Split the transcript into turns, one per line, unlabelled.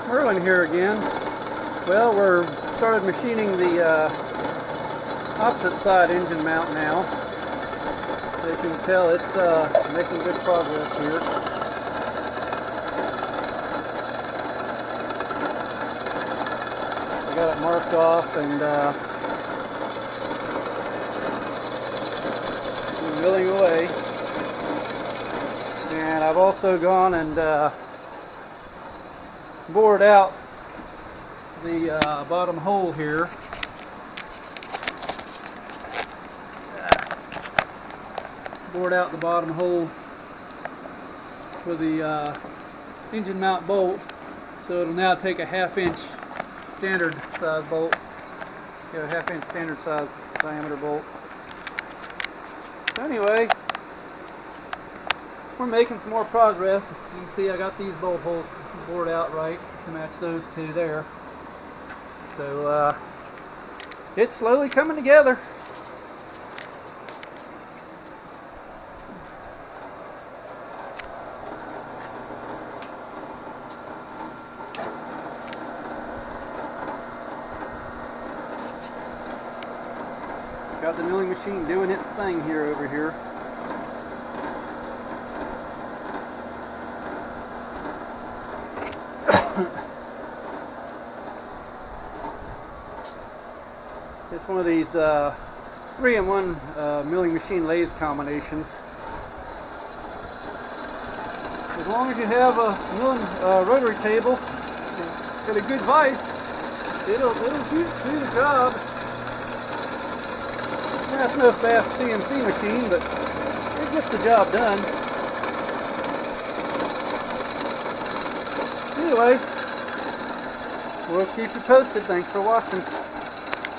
Merlin here again. Well, we're started machining the opposite side engine mount now. As you can tell, it's making good progress here. I got it marked off and we're milling away. And I've also gone and bored out the bottom hole here. Bored out the bottom hole for the engine mount bolt, so it'll now take a 1/2 inch standard size bolt. A 1/2 inch standard size diameter bolt. So anyway, we're making some more progress. You can see I got these bolt holes bored out right to match those two there. So it's slowly coming together. Got the milling machine doing its thing here over here. It's one of these 3-in-1 milling machine lathe combinations. As long as you have a milling rotary table and a good vise, it'll do the job. That's no fast CNC machine, but it gets the job done. Anyway, we'll keep you posted. Thanks for watching.